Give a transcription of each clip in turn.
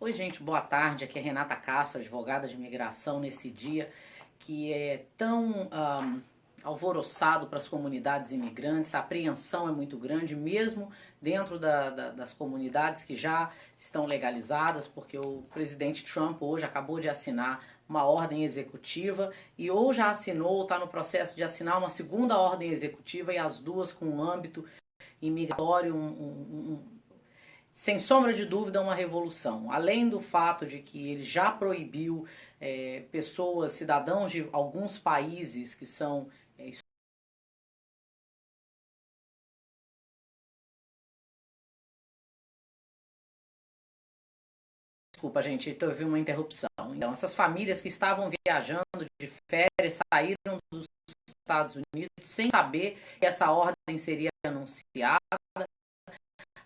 Oi, gente, boa tarde. Aqui é Renata Castro, advogada de imigração, nesse dia que é tão alvoroçado para as comunidades imigrantes. A apreensão é muito grande, mesmo dentro das comunidades que já estão legalizadas, porque o presidente Trump hoje acabou de assinar uma ordem executiva e ou já assinou ou está no processo de assinar uma segunda ordem executiva, e as duas com um âmbito imigratório, sem sombra de dúvida, uma revolução. Além do fato de que ele já proibiu pessoas, cidadãos de alguns países que são... Desculpa, gente, houve uma interrupção. Então, essas famílias que estavam viajando de férias saíram dos Estados Unidos sem saber que essa ordem seria anunciada,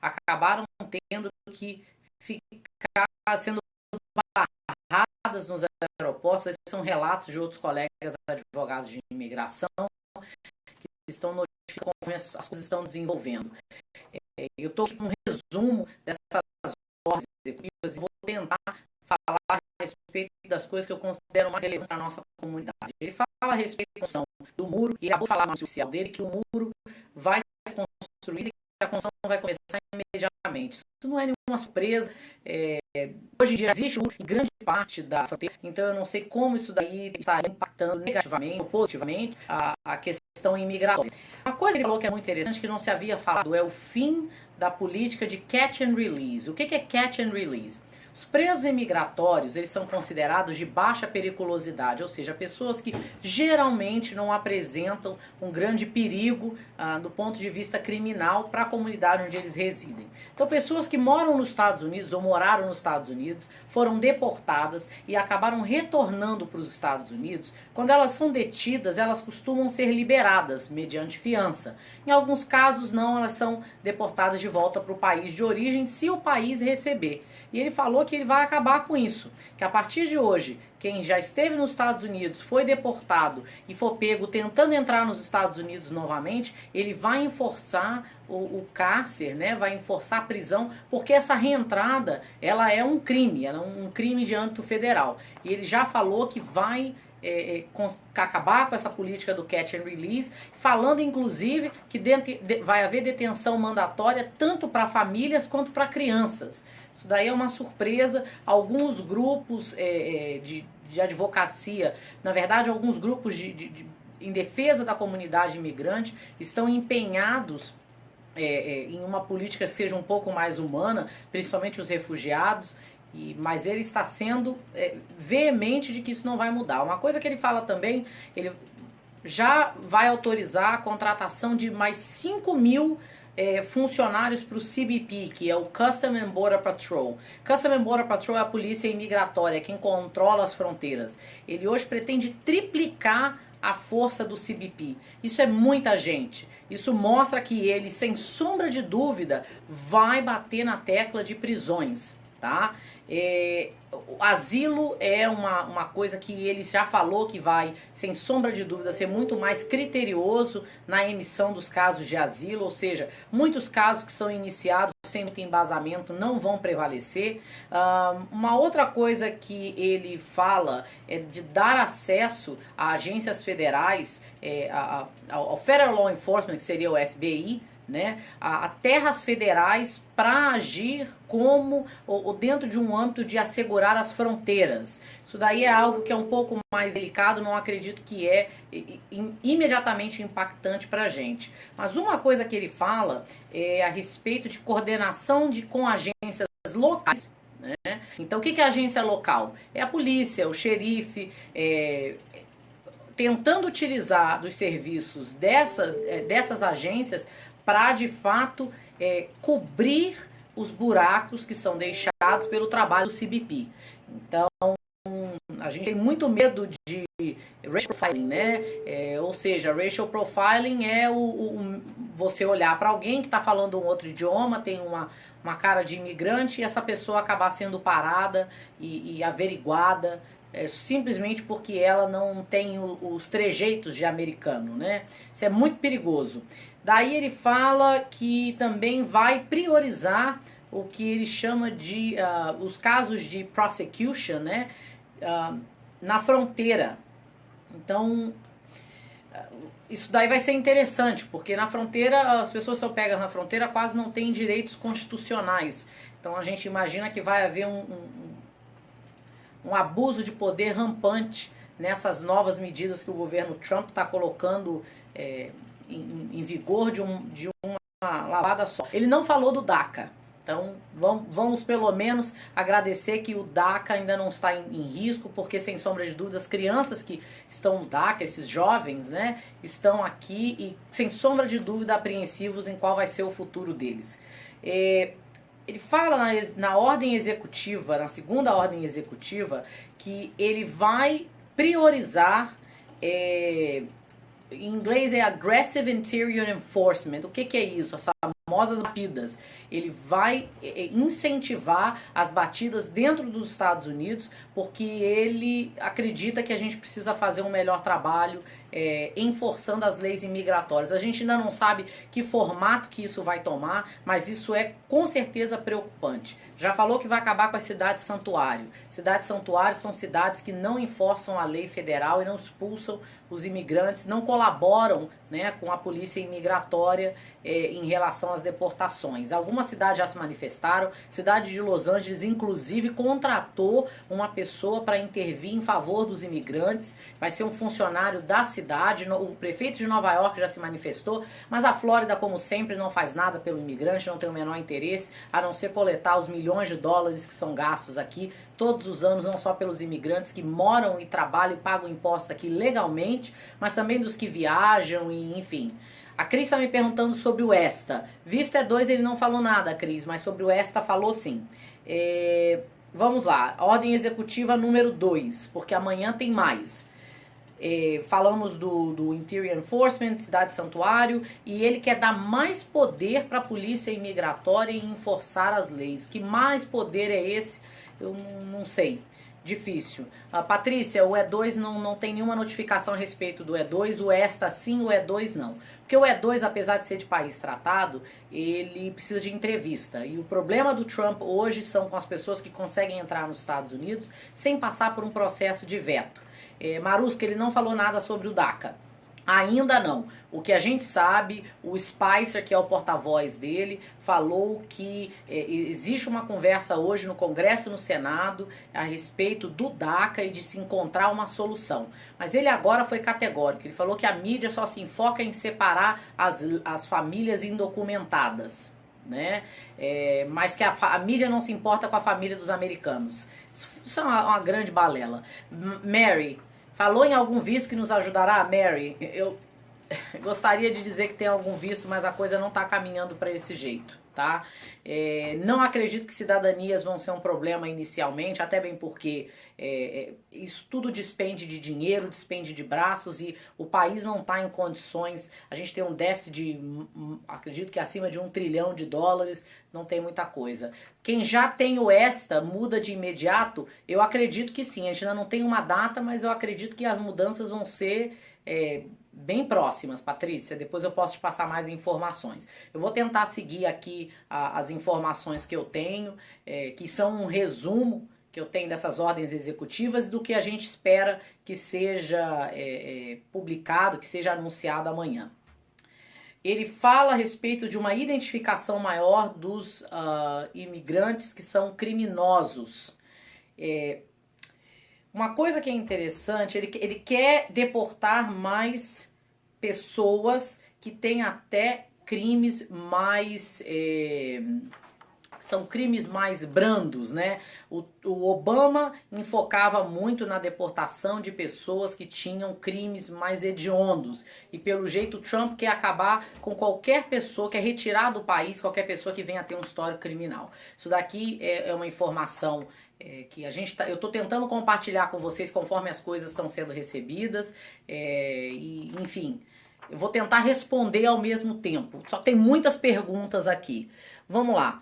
acabaram tendo que ficar sendo barradas nos aeroportos. Esses são relatos de outros colegas advogados de imigração que estão notificando como as coisas estão desenvolvendo. Eu estou com um resumo dessas ordens executivas e vou tentar falar a respeito das coisas que eu considero mais relevantes para a nossa comunidade. Ele fala a respeito da construção do muro, e acabou de falar no oficial dele que o muro vai ser construído e que a construção vai começar imediatamente. Isso não é nenhuma surpresa. Hoje em dia existe em grande parte da fronteira, então eu não sei como isso daí está impactando negativamente ou positivamente a questão imigratória. Uma coisa que ele falou que é muito interessante, que não se havia falado, é o fim da política de catch and release. O que é catch and release? Os presos imigratórios, eles são considerados de baixa periculosidade, ou seja, pessoas que geralmente não apresentam um grande perigo do ponto de vista criminal para a comunidade onde eles residem. Então, pessoas que moram nos Estados Unidos ou moraram nos Estados Unidos, foram deportadas e acabaram retornando para os Estados Unidos. Quando elas são detidas, elas costumam ser liberadas mediante fiança. Em alguns casos não, elas são deportadas de volta para o país de origem, se o país receber. E ele falou que ele vai acabar com isso, que a partir de hoje, quem já esteve nos Estados Unidos, foi deportado e for pego tentando entrar nos Estados Unidos novamente, ele vai enforçar o cárcere, né? Vai enforçar a prisão, porque essa reentrada, ela é um crime, ela é um crime de âmbito federal. E ele já falou que vai acabar com essa política do catch and release, falando inclusive que vai haver detenção mandatória tanto para famílias quanto para crianças. Isso daí é uma surpresa. Alguns grupos de advocacia, na verdade alguns grupos em defesa da comunidade imigrante, estão empenhados em uma política que seja um pouco mais humana, principalmente os refugiados. Mas ele está sendo veemente de que isso não vai mudar. Uma coisa que ele fala também, ele já vai autorizar a contratação de mais 5.000 funcionários para o CBP, que é o Customs and Border Patrol. Customs and Border Patrol é a polícia imigratória, quem controla as fronteiras. Ele hoje pretende triplicar a força do CBP. Isso é muita gente. Isso mostra que ele, sem sombra de dúvida, vai bater na tecla de prisões. Tá? O asilo é uma coisa que ele já falou que vai, sem sombra de dúvida, ser muito mais criterioso na emissão dos casos de asilo, ou seja, muitos casos que são iniciados sem muito embasamento não vão prevalecer. Uma outra coisa que ele fala é de dar acesso a agências federais, ao Federal Law Enforcement, que seria o FBI, né, a terras federais para agir como ou dentro de um âmbito de assegurar as fronteiras. Isso daí é algo que é um pouco mais delicado, não acredito que é imediatamente impactante para a gente. Mas uma coisa que ele fala é a respeito de coordenação com agências locais. Né? Então, o que é a agência local? É a polícia, o xerife, tentando utilizar dos serviços dessas agências para, de fato, cobrir os buracos que são deixados pelo trabalho do CBP. Então, a gente tem muito medo de racial profiling, né? Ou seja, racial profiling é você olhar para alguém que está falando um outro idioma, tem uma cara de imigrante, e essa pessoa acabar sendo parada e averiguada, simplesmente porque ela não tem os trejeitos de americano, né? Isso é muito perigoso. Daí ele fala que também vai priorizar o que ele chama de os casos de prosecution, né, na fronteira. Então, isso daí vai ser interessante, porque na fronteira, as pessoas que são pegas na fronteira quase não têm direitos constitucionais. Então a gente imagina que vai haver um abuso de poder rampante nessas novas medidas que o governo Trump está colocando em vigor de uma lavada só. Ele não falou do DACA. Então vamos pelo menos agradecer que o DACA ainda não está em risco, porque sem sombra de dúvidas as crianças que estão no DACA, esses jovens, né, estão aqui e sem sombra de dúvida apreensivos em qual vai ser o futuro deles. Ele fala na ordem executiva, na segunda ordem executiva, que ele vai priorizar, em inglês é Aggressive Interior Enforcement. O que é isso? As famosas batidas. Ele vai incentivar as batidas dentro dos Estados Unidos, porque ele acredita que a gente precisa fazer um melhor trabalho enforçando as leis imigratórias. A gente ainda não sabe que formato que isso vai tomar, mas isso é com certeza preocupante. Já falou que vai acabar com as cidades santuário. Cidades santuários são cidades que não enforçam a lei federal e não expulsam os imigrantes, não colaboram, né, com a polícia imigratória em relação às deportações. Algumas cidades já se manifestaram. Cidade de Los Angeles, inclusive, contratou uma pessoa para intervir em favor dos imigrantes. Vai ser um funcionário da cidade. O prefeito de Nova York já se manifestou, mas a Flórida, como sempre, não faz nada pelo imigrante, não tem o menor interesse, a não ser coletar os milhões de dólares que são gastos aqui todos os anos, não só pelos imigrantes que moram e trabalham e pagam impostos aqui legalmente, mas também dos que viajam e enfim. A Cris está me perguntando sobre o ESTA. Visto E2 ele não falou nada, Cris, mas sobre o ESTA falou sim. Vamos lá, ordem executiva número 2, porque amanhã tem mais. Falamos do Interior Enforcement, cidade santuário, e ele quer dar mais poder para a polícia imigratória e enforçar as leis. Que mais poder é esse? Eu não sei. Difícil. Patrícia, o E2 não tem nenhuma notificação a respeito do E2, o ESTA sim, o E2 não. Porque o E2, apesar de ser de país tratado, ele precisa de entrevista. E o problema do Trump hoje são com as pessoas que conseguem entrar nos Estados Unidos sem passar por um processo de veto. Marusca, ele não falou nada sobre o DACA. Ainda não. O que a gente sabe, o Spicer, que é o porta-voz dele, falou que existe uma conversa hoje no Congresso e no Senado a respeito do DACA e de se encontrar uma solução. Mas ele agora foi categórico. Ele falou que a mídia só se enfoca em separar as famílias indocumentadas, né? Mas que a mídia não se importa com a família dos americanos. Isso é uma grande balela. Mary, falou em algum visto que nos ajudará? Mary, eu gostaria de dizer que tem algum visto, mas a coisa não está caminhando para esse jeito, tá? Não acredito que cidadanias vão ser um problema inicialmente, até bem porque isso tudo despende de dinheiro, despende de braços e o país não está em condições. A gente tem um déficit de, acredito que acima de $1 trilhão, não tem muita coisa. Quem já tem o ESTA muda de imediato? Eu acredito que sim, a gente ainda não tem uma data, mas eu acredito que as mudanças vão ser bem próximas, Patrícia. Depois eu posso te passar mais informações. Eu vou tentar seguir aqui as informações que eu tenho, que são um resumo que eu tenho dessas ordens executivas e do que a gente espera que seja publicado, que seja anunciado amanhã. Ele fala a respeito de uma identificação maior dos imigrantes que são criminosos. Uma coisa que é interessante, ele quer deportar mais pessoas que têm até crimes mais... são crimes mais brandos, né? O Obama enfocava muito na deportação de pessoas que tinham crimes mais hediondos. E pelo jeito o Trump quer acabar com qualquer pessoa, quer retirar do país qualquer pessoa que venha a ter um histórico criminal. Isso daqui é uma informação que eu estou tentando compartilhar com vocês conforme as coisas estão sendo recebidas. E, enfim, eu vou tentar responder ao mesmo tempo. Só tem muitas perguntas aqui. Vamos lá.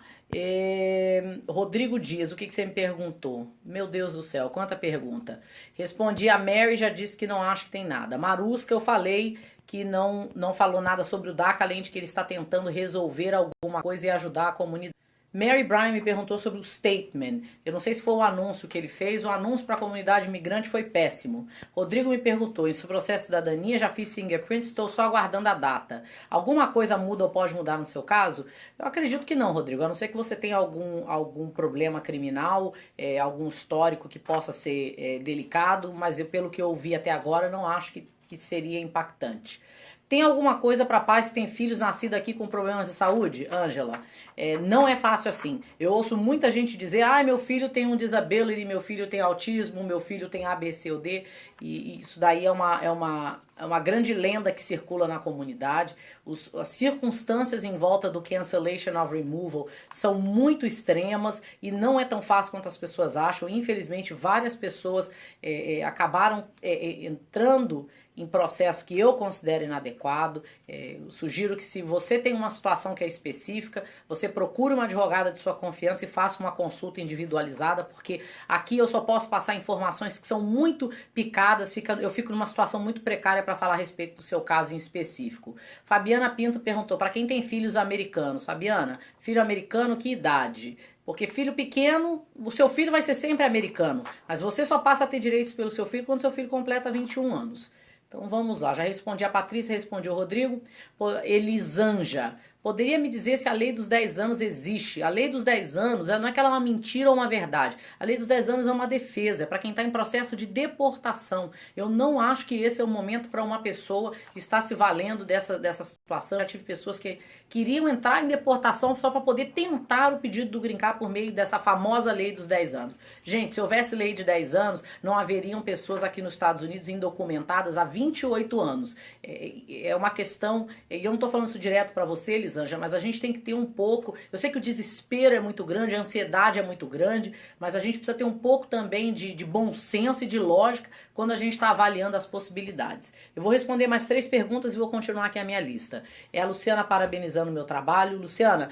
Rodrigo Dias, o que você me perguntou? Meu Deus do céu, quanta pergunta. Respondi a Mary, já disse que não acho que tem nada. Marusca, eu falei que não falou nada sobre o DACA, além de que ele está tentando resolver alguma coisa e ajudar a comunidade. Mary Bryan me perguntou sobre o statement. Eu não sei se foi o anúncio que ele fez. O anúncio para a comunidade imigrante foi péssimo. Rodrigo me perguntou, isso processo de cidadania, já fiz fingerprint, estou só aguardando a data. Alguma coisa muda ou pode mudar no seu caso? Eu acredito que não, Rodrigo. A não ser que você tenha algum problema criminal, algum histórico que possa ser delicado, mas pelo que eu vi até agora, não acho que seria impactante. Tem alguma coisa para pais que têm filhos nascidos aqui com problemas de saúde? Ângela, não é fácil assim. Eu ouço muita gente dizer, meu filho tem um disability, meu filho tem autismo, meu filho tem A, B, C ou D. E isso daí é uma grande lenda que circula na comunidade. As circunstâncias em volta do cancellation of removal são muito extremas e não é tão fácil quanto as pessoas acham. Infelizmente, várias pessoas acabaram entrando em processo que eu considero inadequado. Eu sugiro que, se você tem uma situação que é específica, você procure uma advogada de sua confiança e faça uma consulta individualizada, porque aqui eu só posso passar informações que são muito picadas, eu fico numa situação muito precária para falar a respeito do seu caso em específico. Fabiana Pinto perguntou, para quem tem filhos americanos, Fabiana, filho americano, que idade? Porque filho pequeno, o seu filho vai ser sempre americano, mas você só passa a ter direitos pelo seu filho quando seu filho completa 21 anos. Então vamos lá, já respondi a Patrícia, respondi o Rodrigo. Elisanja, poderia me dizer se a lei dos 10 anos existe? A lei dos 10 anos, não é que ela é uma mentira ou uma verdade. A lei dos 10 anos é uma defesa, é para quem está em processo de deportação. Eu não acho que esse é o momento para uma pessoa estar se valendo dessa situação. Já tive pessoas que queriam entrar em deportação só para poder tentar o pedido do Green Card por meio dessa famosa lei dos 10 anos. Gente, se houvesse lei de 10 anos, não haveriam pessoas aqui nos Estados Unidos indocumentadas há 28 anos. É uma questão, e eu não estou falando isso direto para você, Elisângela, mas a gente tem que ter um pouco, eu sei que o desespero é muito grande, a ansiedade é muito grande, mas a gente precisa ter um pouco também de bom senso e de lógica quando a gente está avaliando as possibilidades. Eu vou responder mais 3 perguntas e vou continuar aqui a minha lista. É a Luciana parabenizando o meu trabalho. Luciana,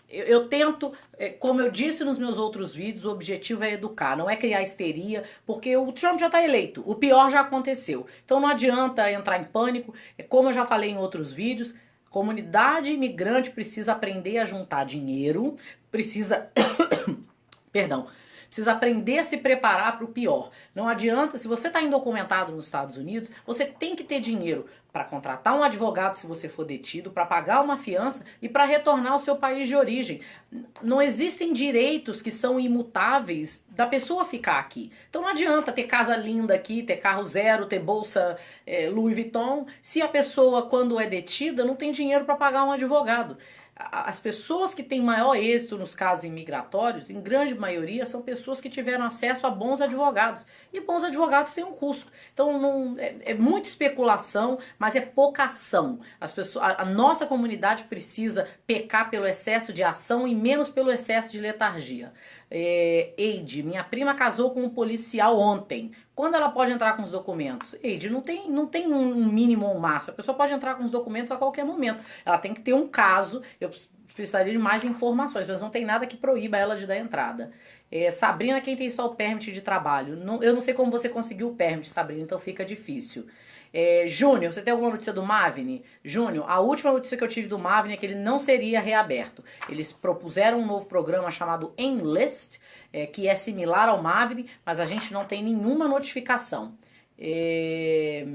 eu tento, como eu disse nos meus outros vídeos, o objetivo é educar, não é criar histeria, porque o Trump já está eleito, o pior já aconteceu. Então não adianta entrar em pânico, como eu já falei em outros vídeos, a comunidade imigrante precisa aprender a juntar dinheiro, precisa aprender a se preparar para o pior. Não adianta, se você está indocumentado nos Estados Unidos, você tem que ter dinheiro para contratar um advogado se você for detido, para pagar uma fiança e para retornar ao seu país de origem. Não existem direitos que são imutáveis da pessoa ficar aqui. Então não adianta ter casa linda aqui, ter carro zero, ter bolsa Louis Vuitton, se a pessoa, quando é detida, não tem dinheiro para pagar um advogado. As pessoas que têm maior êxito nos casos imigratórios, em grande maioria, são pessoas que tiveram acesso a bons advogados. E bons advogados têm um custo. Então é muita especulação, mas é pouca ação. A nossa comunidade precisa pecar pelo excesso de ação e menos pelo excesso de letargia. Eide, minha prima casou com um policial ontem. Quando ela pode entrar com os documentos? Eide, não tem um mínimo ou um máximo. A pessoa pode entrar com os documentos a qualquer momento. Ela tem que ter um caso. Eu precisaria de mais informações, mas não tem nada que proíba ela de dar entrada. Sabrina, quem tem só o permit de trabalho? Eu não sei como você conseguiu o permit, Sabrina, então fica difícil. Júnior, você tem alguma notícia do Mavni? Júnior, a última notícia que eu tive do Mavni é que ele não seria reaberto. Eles propuseram um novo programa chamado Enlist, que é similar ao Mavni, mas a gente não tem nenhuma notificação. E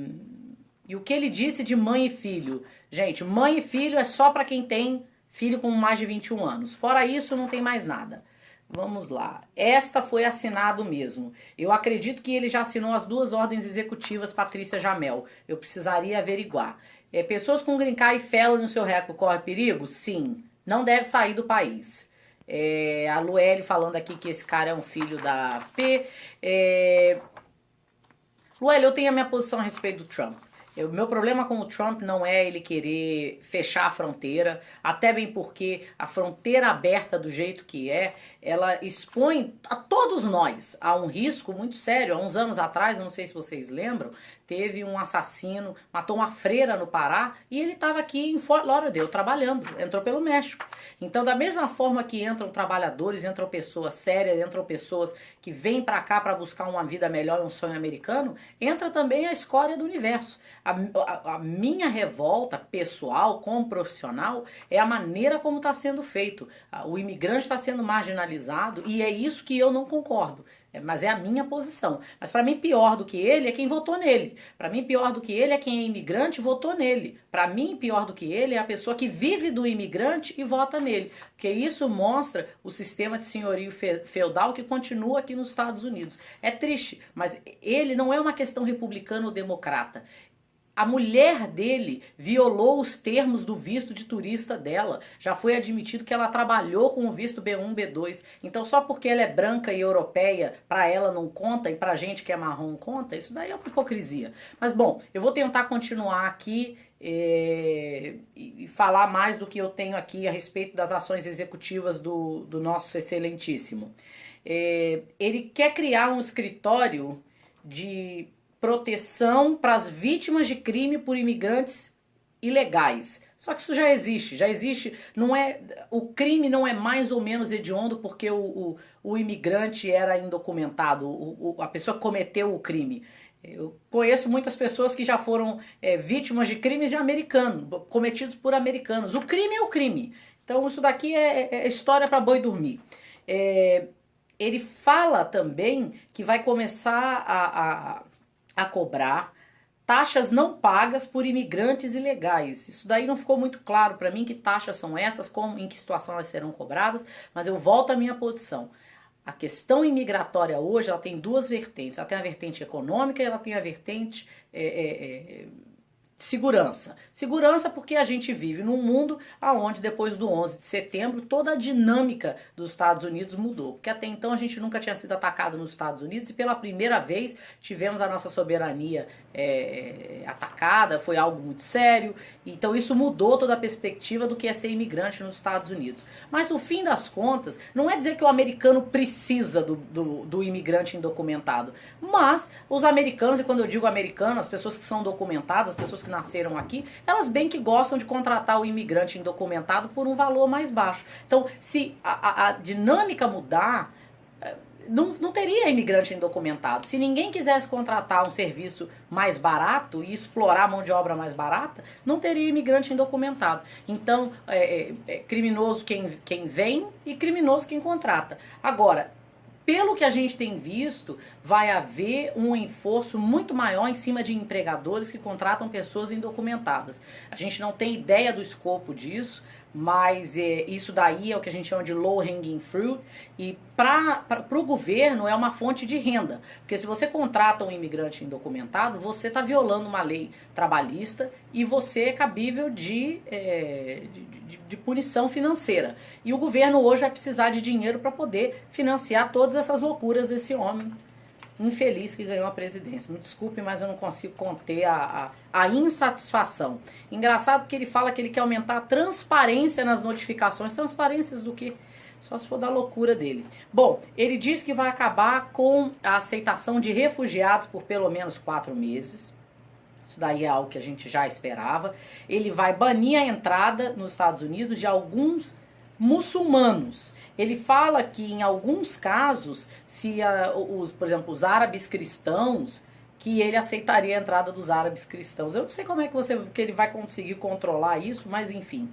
o que ele disse de mãe e filho? Gente, mãe e filho é só para quem tem filho com mais de 21 anos. Fora isso, não tem mais nada. Vamos lá. Esta foi assinado mesmo. Eu acredito que ele já assinou as 2 ordens executivas, Patrícia Jamel. Eu precisaria averiguar. Pessoas com Green Card e felony no seu recorde corre perigo? Sim. Não deve sair do país. A Lueli falando aqui que esse cara é um filho da P. Lueli, eu tenho a minha posição a respeito do Trump. Meu problema com o Trump não é ele querer fechar a fronteira, até bem porque a fronteira aberta do jeito que ela expõe a todos nós a um risco muito sério. Há uns anos atrás, eu não sei se vocês lembram, teve um assassino, matou uma freira no Pará, e ele estava aqui em Fort Lauderdale trabalhando, entrou pelo México. Então, da mesma forma que entram trabalhadores, entram pessoas sérias, entram pessoas que vêm para cá para buscar uma vida melhor e um sonho americano, entra também a escória do universo. A minha revolta pessoal, como profissional, é a maneira como está sendo feito. O imigrante está sendo marginalizado e é isso que eu não concordo. Mas é a minha posição. Mas para mim pior do que ele é quem votou nele. Para mim pior do que ele é quem é imigrante e votou nele. Para mim pior do que ele é a pessoa que vive do imigrante e vota nele. Porque isso mostra o sistema de senhorio feudal que continua aqui nos Estados Unidos. É triste, mas ele não é uma questão republicana ou democrata. A mulher dele violou os termos do visto de turista dela. Já foi admitido que ela trabalhou com o visto B1, B2. Então só porque ela é branca e europeia, pra ela não conta e pra gente que é marrom conta, isso daí é uma hipocrisia. Mas bom, eu vou tentar continuar aqui e falar mais do que eu tenho aqui a respeito das ações executivas do nosso excelentíssimo. Ele quer criar um escritório de proteção para as vítimas de crime por imigrantes ilegais. Só que isso já existe, não é, o crime não é mais ou menos hediondo porque o imigrante era indocumentado, a pessoa cometeu o crime. Eu conheço muitas pessoas que já foram vítimas de crimes de americanos, cometidos por americanos. O crime é o crime. Então isso daqui é história para boi dormir. Ele fala também que vai começar a cobrar taxas não pagas por imigrantes ilegais. Isso daí não ficou muito claro para mim que taxas são essas, como, em que situação elas serão cobradas, mas eu volto à minha posição. A questão imigratória hoje ela tem duas vertentes. Ela tem a vertente econômica e ela tem a vertente segurança. Segurança porque a gente vive num mundo onde depois do 11 de setembro toda a dinâmica dos Estados Unidos mudou. Porque até então a gente nunca tinha sido atacado nos Estados Unidos e pela primeira vez tivemos a nossa soberania atacada, foi algo muito sério. Então isso mudou toda a perspectiva do que é ser imigrante nos Estados Unidos. Mas no fim das contas, não é dizer que o americano precisa do imigrante indocumentado. Mas os americanos, e quando eu digo americano, as pessoas que são documentadas, as pessoas que nasceram aqui, elas bem que gostam de contratar o imigrante indocumentado por um valor mais baixo. Então, se a dinâmica mudar, não teria imigrante indocumentado. Se ninguém quisesse contratar um serviço mais barato e explorar a mão de obra mais barata, não teria imigrante indocumentado. Então, criminoso quem vem e criminoso quem contrata. Agora, pelo que a gente tem visto, vai haver um esforço muito maior em cima de empregadores que contratam pessoas indocumentadas. A gente não tem ideia do escopo disso, mas isso daí é o que a gente chama de low hanging fruit, e para o governo é uma fonte de renda, porque se você contrata um imigrante indocumentado, você está violando uma lei trabalhista e você é cabível de punição financeira. E o governo hoje vai precisar de dinheiro para poder financiar todas essas loucuras desse homem infeliz que ganhou a presidência. Me desculpe, mas eu não consigo conter a insatisfação. Engraçado que ele fala que ele quer aumentar a transparência nas notificações. Transparências do quê? Só se for da loucura dele. Bom, ele diz que vai acabar com a aceitação de refugiados por pelo menos 4 meses. Isso daí é algo que a gente já esperava. Ele vai banir a entrada nos Estados Unidos de alguns muçulmanos. Ele fala que em alguns casos, por exemplo, os árabes cristãos, que ele aceitaria a entrada dos árabes cristãos. Eu não sei como é que ele vai conseguir controlar isso, mas enfim.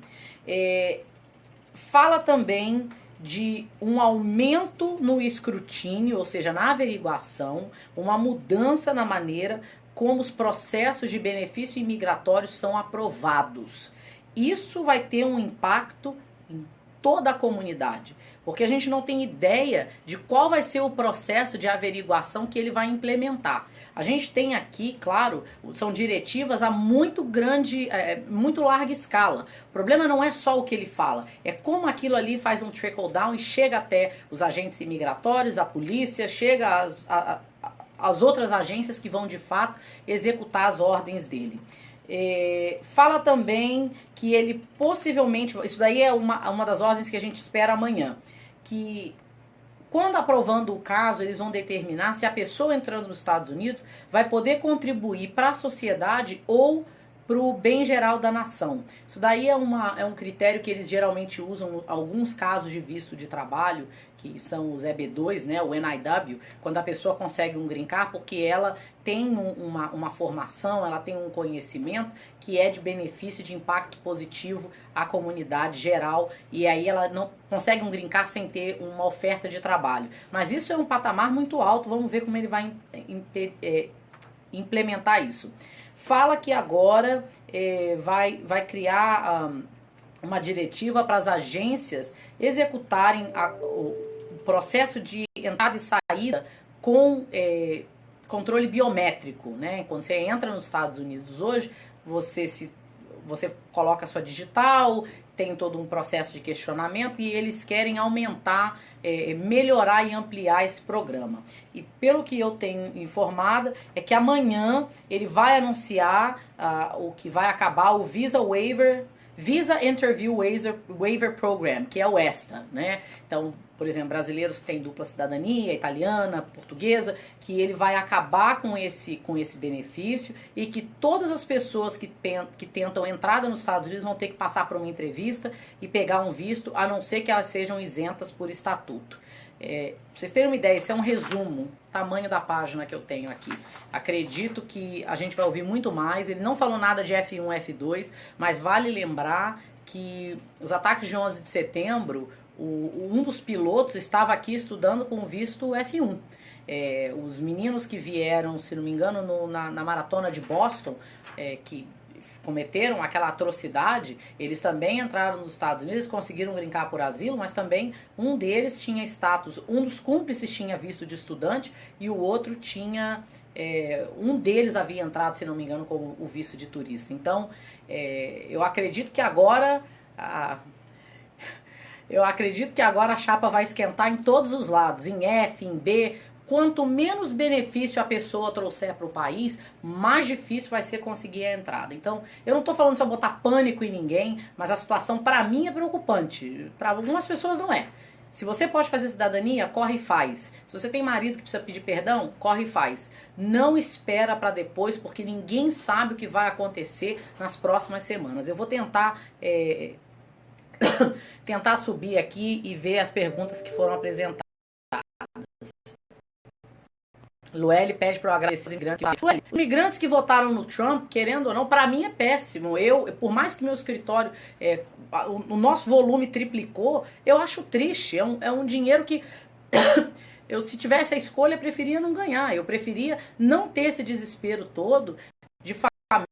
Fala também de um aumento no escrutínio, ou seja, na averiguação, uma mudança na maneira como os processos de benefício imigratório são aprovados. Isso vai ter um impacto em toda a comunidade, porque a gente não tem ideia de qual vai ser o processo de averiguação que ele vai implementar. A gente tem aqui, claro, são diretivas a muito grande, muito larga escala. O problema não é só o que ele fala, é como aquilo ali faz um trickle down e chega até os agentes imigratórios, a polícia, chega às outras agências que vão de fato executar as ordens dele. Fala também que ele possivelmente, isso daí é uma das ordens que a gente espera amanhã, que Quando aprovando o caso, eles vão determinar se a pessoa entrando nos Estados Unidos vai poder contribuir para a sociedade ou para o bem geral da nação. Isso daí é um critério que eles geralmente usam em alguns casos de visto de trabalho, que são os EB2, né, o NIW, quando a pessoa consegue um green card, porque ela tem uma formação, ela tem um conhecimento que é de benefício, de impacto positivo à comunidade geral, e aí ela não consegue um green card sem ter uma oferta de trabalho. Mas isso é um patamar muito alto, vamos ver como ele vai implementar isso. Fala que agora vai criar uma diretiva para as agências executarem o processo de entrada e saída com controle biométrico, né? Quando você entra nos Estados Unidos hoje, você coloca a sua digital, tem todo um processo de questionamento e eles querem aumentar, melhorar e ampliar esse programa. E pelo que eu tenho informado, é que amanhã ele vai anunciar o que vai acabar o Visa Interview Waiver Program, que é o ESTA, né? Então, por exemplo, brasileiros que têm dupla cidadania, italiana, portuguesa, que ele vai acabar com esse benefício e que todas as pessoas que tentam entrada nos Estados Unidos vão ter que passar por uma entrevista e pegar um visto, a não ser que elas sejam isentas por estatuto. Pra vocês terem uma ideia, esse é um resumo, tamanho da página que eu tenho aqui. Acredito que a gente vai ouvir muito mais. Ele não falou nada de F1, F2, mas vale lembrar que os ataques de 11 de setembro, um dos pilotos estava aqui estudando com visto F1. Os meninos que vieram, se não me engano, na maratona de Boston, que cometeram aquela atrocidade, eles também entraram nos Estados Unidos, conseguiram brincar por asilo, mas também um deles tinha status, um dos cúmplices tinha visto de estudante e o outro tinha, um deles havia entrado, se não me engano, com o visto de turista. Então, eu acredito que agora a chapa vai esquentar em todos os lados, em F, em B. Quanto menos benefício a pessoa trouxer para o país, mais difícil vai ser conseguir a entrada. Então, eu não estou falando isso para botar pânico em ninguém, mas a situação para mim é preocupante. Para algumas pessoas não é. Se você pode fazer cidadania, corre e faz. Se você tem marido que precisa pedir perdão, corre e faz. Não espera para depois, porque ninguém sabe o que vai acontecer nas próximas semanas. Eu vou tentar tentar subir aqui e ver as perguntas que foram apresentadas. Lueli pede para eu agradecer os imigrantes. Lueli, os imigrantes que votaram no Trump, querendo ou não, para mim é péssimo. Por mais que meu escritório, o nosso volume triplicou, eu acho triste. É um dinheiro que se tivesse a escolha, eu preferia não ganhar. Eu preferia não ter esse desespero todo de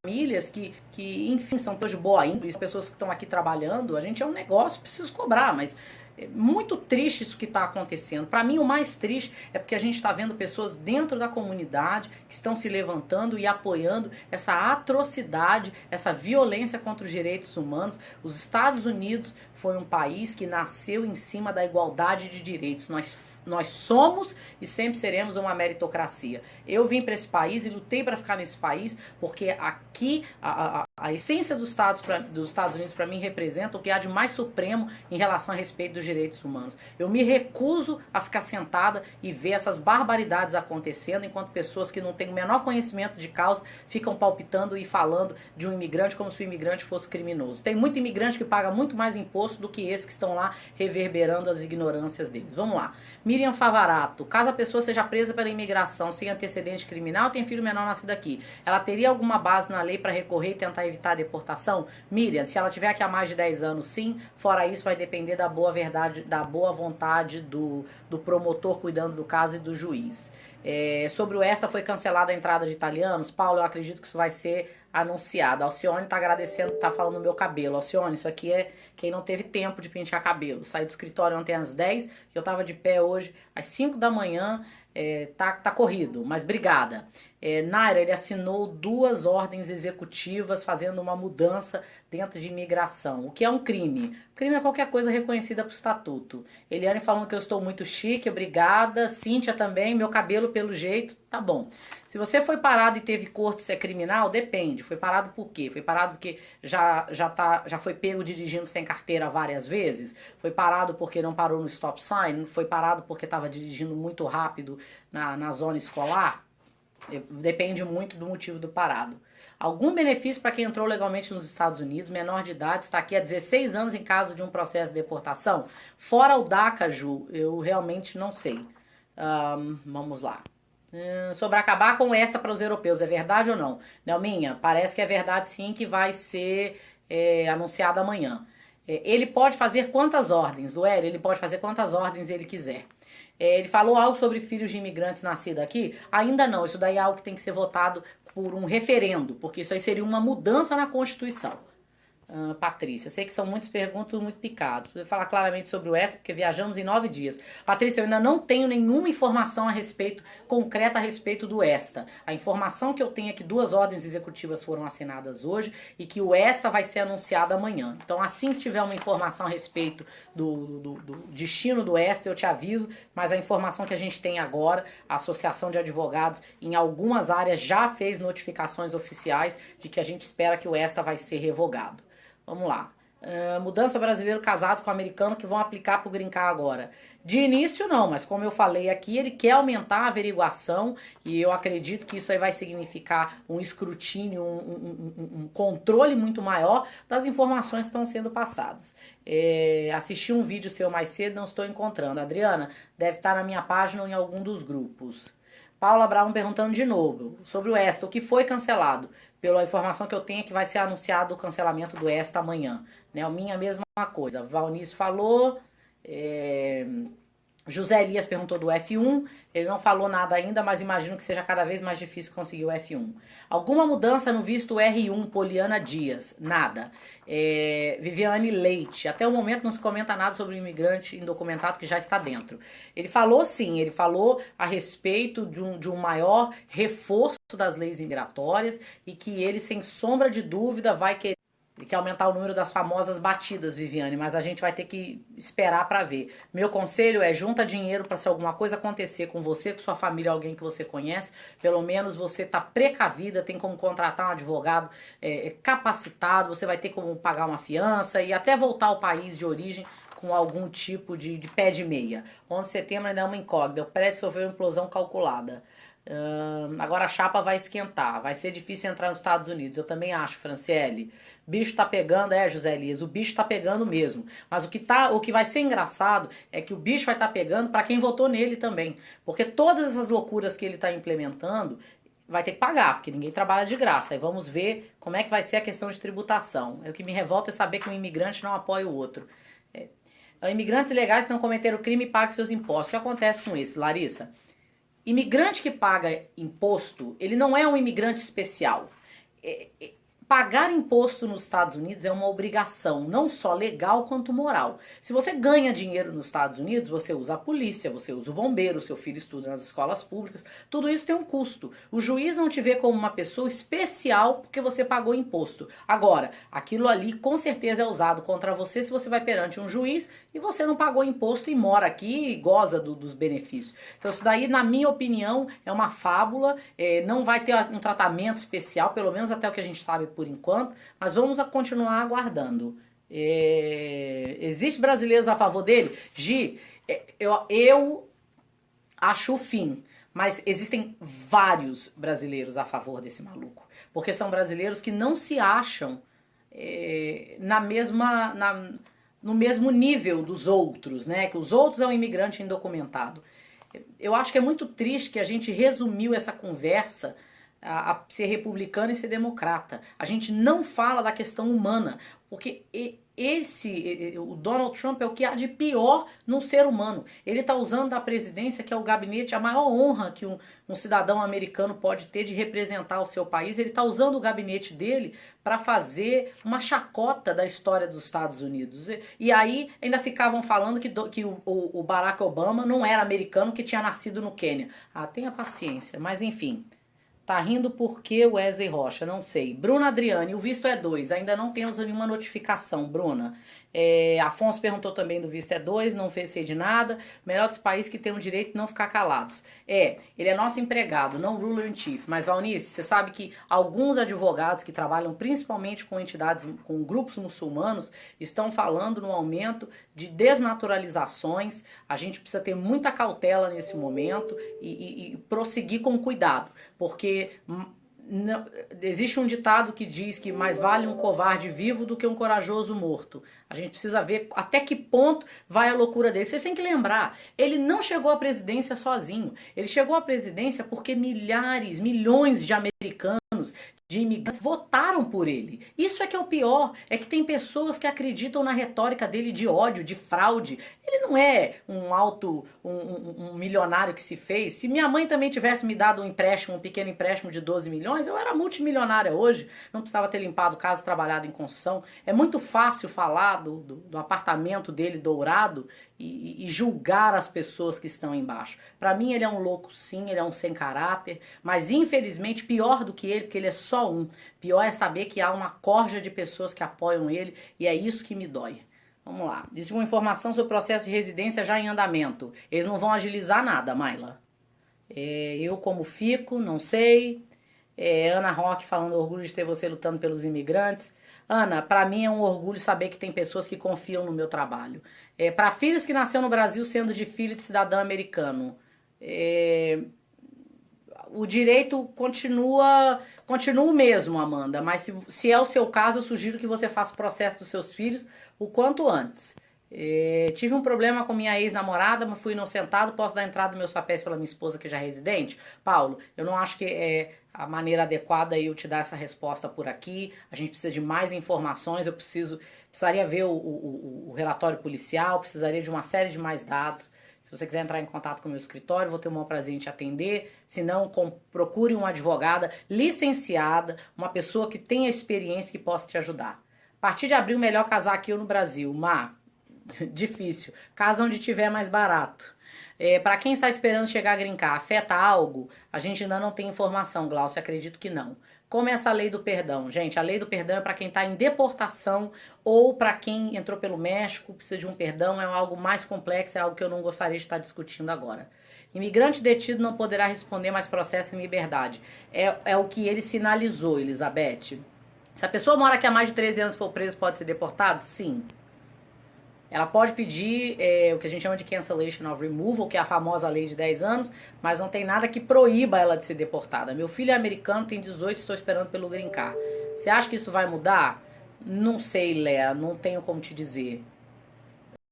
famílias que enfim, são pessoas de boa índole, pessoas que estão aqui trabalhando. A gente é um negócio, preciso cobrar, mas é muito triste isso que está acontecendo. Para mim, o mais triste é porque a gente está vendo pessoas dentro da comunidade que estão se levantando e apoiando essa atrocidade, essa violência contra os direitos humanos. Os Estados Unidos foi um país que nasceu em cima da igualdade de direitos. Nós somos e sempre seremos uma meritocracia. Eu vim para esse país e lutei para ficar nesse país porque aqui a essência dos Estados Unidos para mim representa o que há de mais supremo em relação a respeito dos direitos humanos. Eu me recuso a ficar sentada e ver essas barbaridades acontecendo enquanto pessoas que não têm o menor conhecimento de causa ficam palpitando e falando de um imigrante como se o imigrante fosse criminoso. Tem muito imigrante que paga muito mais imposto do que esses que estão lá reverberando as ignorâncias deles. Vamos lá. Miriam Favarato, caso a pessoa seja presa pela imigração sem antecedente criminal, tem filho menor nascido aqui, ela teria alguma base na lei para recorrer e tentar evitar a deportação? Miriam, se ela tiver aqui há mais de 10 anos, sim. Fora isso, vai depender da boa vontade do promotor cuidando do caso e do juiz. Sobre o ESTA, foi cancelada a entrada de italianos. Paulo, eu acredito que isso vai ser anunciado. A Alcione tá agradecendo, tá falando do meu cabelo. Alcione, isso aqui é quem não teve tempo de pentear cabelo. Saí do escritório ontem às 10, que eu tava de pé hoje às 5 da manhã, tá corrido, mas obrigada. Naira, ele assinou 2 ordens executivas fazendo uma mudança dentro de imigração, o que é um crime. Crime é qualquer coisa reconhecida por estatuto. Eliane falando que eu estou muito chique, obrigada. Cíntia também, meu cabelo pelo jeito, tá bom. Se você foi parado e teve corte, se é criminal, depende. Foi parado por quê? Foi parado porque já foi pego dirigindo sem carteira várias vezes? Foi parado porque não parou no stop sign? Foi parado porque estava dirigindo muito rápido na zona escolar? Depende muito do motivo do parado. Algum benefício para quem entrou legalmente nos Estados Unidos, menor de idade, está aqui há 16 anos em caso de um processo de deportação? Fora o DACA, Ju, eu realmente não sei. Vamos lá. Sobre acabar com essa para os europeus, é verdade ou não? Nelminha, parece que é verdade sim, que vai ser anunciado amanhã. Ele pode fazer quantas ordens, Luélia? Ele pode fazer quantas ordens ele quiser. Ele falou algo sobre filhos de imigrantes nascidos aqui? Ainda não, isso daí é algo que tem que ser votado por um referendo, porque isso aí seria uma mudança na Constituição. Patrícia, sei que são muitas perguntas muito picadas. Vou falar claramente sobre o ESTA, porque viajamos em 9 dias. Patrícia, eu ainda não tenho nenhuma informação concreta a respeito do ESTA. A informação que eu tenho é que 2 ordens executivas foram assinadas hoje e que o ESTA vai ser anunciado amanhã. Então, assim que tiver uma informação a respeito do destino do ESTA, eu te aviso, mas a informação que a gente tem agora, a Associação de Advogados, em algumas áreas, já fez notificações oficiais de que a gente espera que o ESTA vai ser revogado. Vamos lá. Mudança brasileiro casados com americano que vão aplicar pro Green Card agora. De início não, mas como eu falei aqui, ele quer aumentar a averiguação e eu acredito que isso aí vai significar um escrutínio, um controle muito maior das informações que estão sendo passadas. Assisti um vídeo seu mais cedo, não estou encontrando. Adriana, deve estar na minha página ou em algum dos grupos. Paula Brown perguntando de novo sobre o ESTA, o que foi cancelado? Pela informação que eu tenho é que vai ser anunciado o cancelamento do ESTA amanhã. Nelminha, a mesma coisa. Valnice falou. José Elias perguntou do F1. Ele não falou nada ainda, mas imagino que seja cada vez mais difícil conseguir o F1. Alguma mudança no visto R1, Poliana Dias? Nada. Viviane Leite. Até o momento não se comenta nada sobre o imigrante indocumentado que já está dentro. Ele falou sim, ele falou a respeito de um maior reforço das leis migratórias e que ele, sem sombra de dúvida, vai querer. Ele quer aumentar o número das famosas batidas, Viviane, mas a gente vai ter que esperar para ver. Meu conselho é junta dinheiro para se alguma coisa acontecer com você, com sua família, alguém que você conhece, pelo menos você tá precavida, tem como contratar um advogado capacitado, você vai ter como pagar uma fiança e até voltar ao país de origem com algum tipo de pé de meia. 11 de setembro ainda é uma incógnita, o prédio sofreu uma implosão calculada. Agora a chapa vai esquentar, vai ser difícil entrar nos Estados Unidos, eu também acho, Franciele. Bicho tá pegando, José Elias, o bicho tá pegando mesmo. Mas o que vai ser engraçado é que o bicho vai estar pegando para quem votou nele também. Porque todas essas loucuras que ele tá implementando, vai ter que pagar, porque ninguém trabalha de graça. Aí vamos ver como é que vai ser a questão de tributação. O que me revolta é saber que um imigrante não apoia o outro. Imigrantes ilegais que não cometeram crime pagam seus impostos. O que acontece com esse, Larissa? Imigrante que paga imposto, ele não é um imigrante especial. Pagar imposto nos Estados Unidos é uma obrigação, não só legal quanto moral. Se você ganha dinheiro nos Estados Unidos, você usa a polícia, você usa o bombeiro, seu filho estuda nas escolas públicas, tudo isso tem um custo. O juiz não te vê como uma pessoa especial porque você pagou imposto. Agora, aquilo ali com certeza é usado contra você se você vai perante um juiz e você não pagou imposto e mora aqui e goza dos benefícios. Então isso daí, na minha opinião, é uma fábula, não vai ter um tratamento especial, pelo menos até o que a gente sabe por enquanto, mas vamos continuar aguardando. Existem brasileiros a favor dele? Gi, eu acho o fim, mas existem vários brasileiros a favor desse maluco, porque são brasileiros que não se acham no mesmo nível dos outros, né? Que os outros é um imigrante indocumentado. Eu acho que é muito triste que a gente resumiu essa conversa a ser republicano e ser democrata. A gente não fala da questão humana, porque o Donald Trump é o que há de pior num ser humano. Ele está usando da presidência, que é o gabinete, a maior honra que um cidadão americano pode ter de representar o seu país. Ele está usando o gabinete dele para fazer uma chacota da história dos Estados Unidos. E aí ainda ficavam falando que o Barack Obama não era americano, que tinha nascido no Quênia. Ah, tenha paciência, mas enfim. Tá rindo porque o Wesley Rocha? Não sei. Bruna Adriane, o visto é 2. Ainda não temos nenhuma notificação, Bruna. Afonso perguntou também do visto é 2, não fez sei de nada. Melhor dos países que tem o direito de não ficar calados. Ele é nosso empregado, não ruler in chief. Mas, Valnice, você sabe que alguns advogados que trabalham principalmente com entidades, com grupos muçulmanos, estão falando no aumento de desnaturalizações. A gente precisa ter muita cautela nesse momento e prosseguir com cuidado. Porque existe um ditado que diz que mais vale um covarde vivo do que um corajoso morto. A gente precisa ver até que ponto vai a loucura dele. Vocês têm que lembrar, ele não chegou à presidência sozinho. Ele chegou à presidência porque milhares, milhões de americanos, de imigrantes votaram por ele. Isso é que é o pior, é que tem pessoas que acreditam na retórica dele de ódio, de fraude. Ele não é um milionário que se fez. Se minha mãe também tivesse me dado um empréstimo, um pequeno empréstimo de 12 milhões, eu era multimilionária hoje, não precisava ter limpado casa, trabalhado em construção. É muito fácil falar do apartamento dele dourado e julgar as pessoas que estão embaixo. Para mim ele é um louco sim, ele é um sem caráter, mas infelizmente pior do que ele, porque ele é só um. Pior é saber que há uma corja de pessoas que apoiam ele e é isso que me dói. Vamos lá. Existe uma informação sobre o processo de residência já em andamento. Eles não vão agilizar nada, Mayla. Eu como fico, não sei. Ana Roque falando orgulho de ter você lutando pelos imigrantes. Ana, para mim é um orgulho saber que tem pessoas que confiam no meu trabalho. Para filhos que nasceram no Brasil sendo de filho de cidadão americano, o direito continua o mesmo, Amanda, mas se é o seu caso, eu sugiro que você faça o processo dos seus filhos o quanto antes. Tive um problema com minha ex-namorada, mas fui inocentado, posso dar entrada no meu sapés pela minha esposa que já é residente? Paulo, eu não acho que é a maneira adequada eu te dar essa resposta por aqui. A gente precisa de mais informações, eu precisaria ver o relatório policial, precisaria de uma série de mais dados. Se você quiser entrar em contato com o meu escritório, vou ter o maior prazer em te atender. Se não, procure uma advogada licenciada, uma pessoa que tenha experiência que possa te ajudar. A partir de abril, melhor casar aqui ou no Brasil? Difícil. Casa onde tiver mais barato. Para quem está esperando chegar a green card, afeta algo? A gente ainda não tem informação, Glaucio, acredito que não. Como é essa lei do perdão? Gente, a lei do perdão é para quem está em deportação ou para quem entrou pelo México, precisa de um perdão, é algo mais complexo, é algo que eu não gostaria de estar discutindo agora. Imigrante detido não poderá responder mais processo em liberdade. É o que ele sinalizou, Elizabeth. Se a pessoa mora aqui há mais de 13 anos e for preso, pode ser deportado? Sim. Ela pode pedir o que a gente chama de cancellation of removal, que é a famosa lei de 10 anos, mas não tem nada que proíba ela de ser deportada. Meu filho é americano, tem 18, estou esperando pelo green card. Você acha que isso vai mudar? Não sei, Léa, não tenho como te dizer.